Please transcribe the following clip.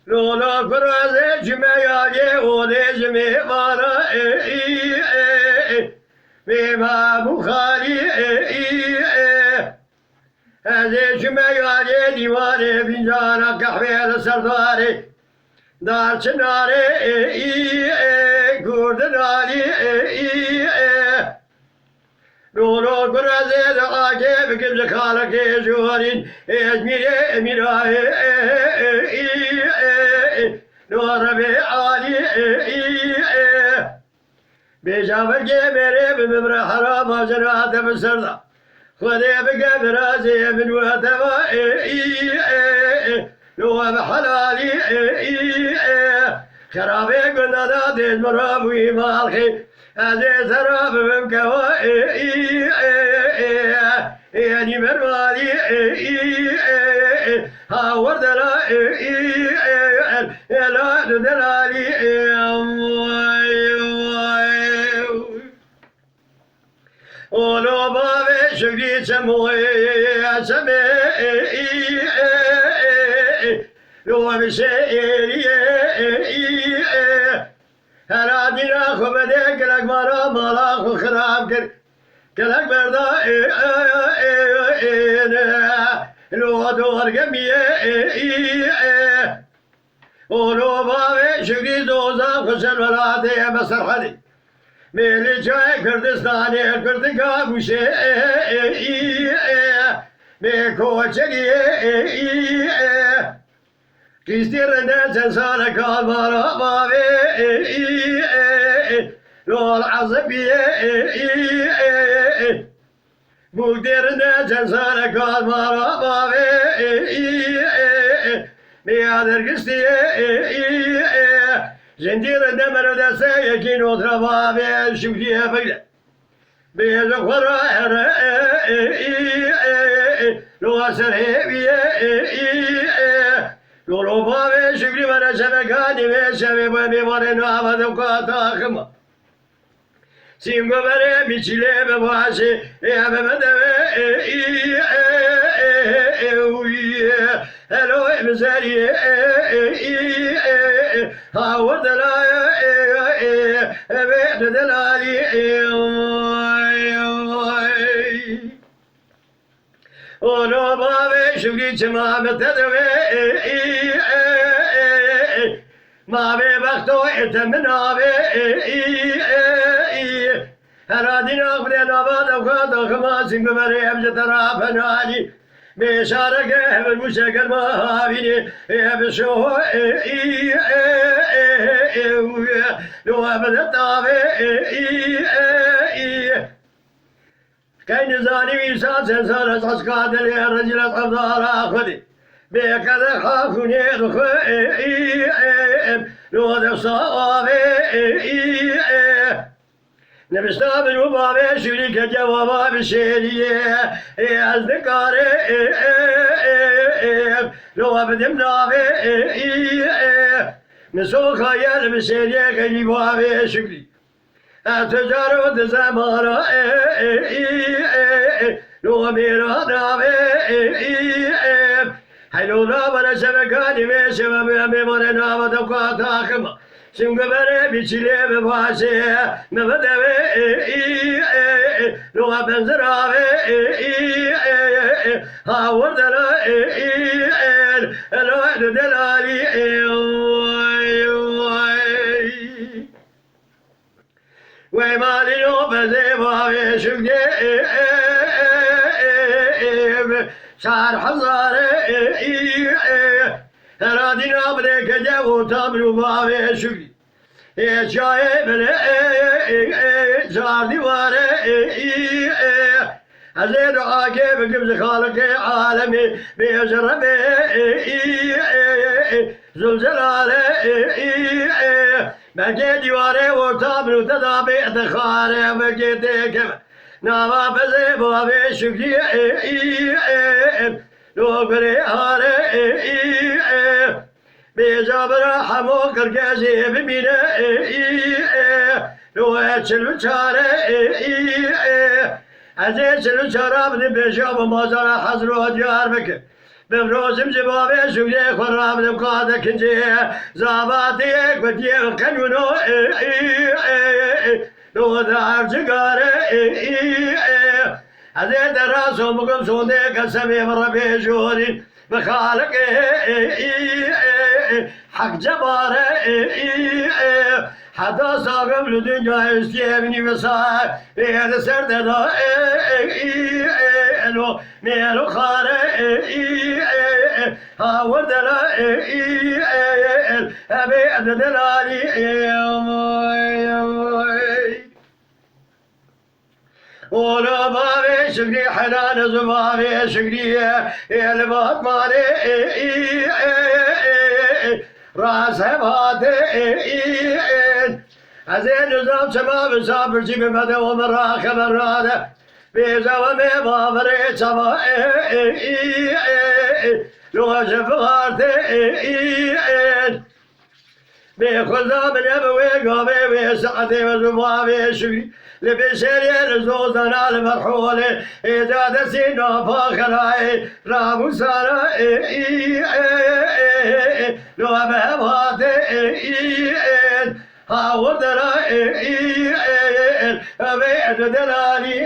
Lola kuraze cümeyali o lezmi vara Bima bukhari Heze cümeyali divare fincana kahve sardare Dar çınare Gurdun ali Lola kuraze de ake Bükümze kala ke juharin Ezmire emirahe Nora be Ali Bejaver gebere bimre haram azra de mısırda Khode be gebra ze min vatava Nora be halali Kharabe gönada de marabu imalhi Aze sarab bimkava Yani mervali Ha vardala Ela delali Olo bave şükri semuye seme Lo bir şeyriye Her adina khubede gelek mara mala khurab kir Gelek berda Lo doğar gemiye Olo bave şükri doza kusel velade mesarhali Meli çay Kürdistan'ı Kürtika muşe Me koçeliye Kistirne censara kalmara bave Lol azabiye Mugdirne censara kalmara bave Meyadır kistiye Zincirinde merodese yekin otra bave Şükriye böyle Beyazı kora Loğa serheviye Lolo bave şükri vere sebekani ve sebebe mi vare navadım kata akıma Simgo vere miçile ve vasi Ebeme deve Hello emzeriye Havur delaya Evet delali Ono bave şükri çimame tedeve Mave bakto etemin ave Her adin akre nabada kada kıma Singo vere emze tarafen ali Meşare gehvel muşeker mahavini Ebe şoho Lo ebede tave Kayni zalim insan sensara saskadeli Recile sabdara khudi Bekade khafuni rukhu Lo de save Nebista benu bave şülike cevaba bir şeriye Azdikare Lo abedim nave Mesoka yer bir şeriye Kayni bave şükri Tecaro zamara Lo mera nave Haylo navara sebekani ve sebebe memare navada kata akıma Şimdi bere biçile ve vase Mehmeteve Loğa benzer ave Havur dela Elo edu delali Ve mali lo beze vave şükde Şar hazare Her adin abre kece o tamru vave şükri Çaye bele Zar divare أزيد عاقب قبل خالق عالمي بيجرب ذو الجلال بقي ديواري وطابل وتدابي دخاري بقي تكم نابا بزي بابي شكري لو قري هاري بيجابر حمو كركزي بمينة لو اتشل بشاري عزيز الشراب دي بيشوف مزارع حزر وديار بك بفروزم جبابي شوية خراب دي بقادة كنجي زاباتيك بديك كنونو لو دار جقاري عزيز دراسو مقم سوندي قسمي مربي جوري بخالق حق جباري حتى صاحب الدنيا استيبني مساء هذا سرد دا لو ميلو خاري ها وردلا ابي ادلالي ولا بابي شقري حنان زبابي شقري البات مالي راس هباتي عزين نظام شباب صابر جيب مدى ومرا خبر هذا بيزا ومبابري سما لو شفارتي بخذا من ابوي قامي بسعتي وزبابي شقري لبشري رزوزنا المرحول إذا دسينا فاخلاي رامو سارا لو بهباتي هاودرا أبي أدلالي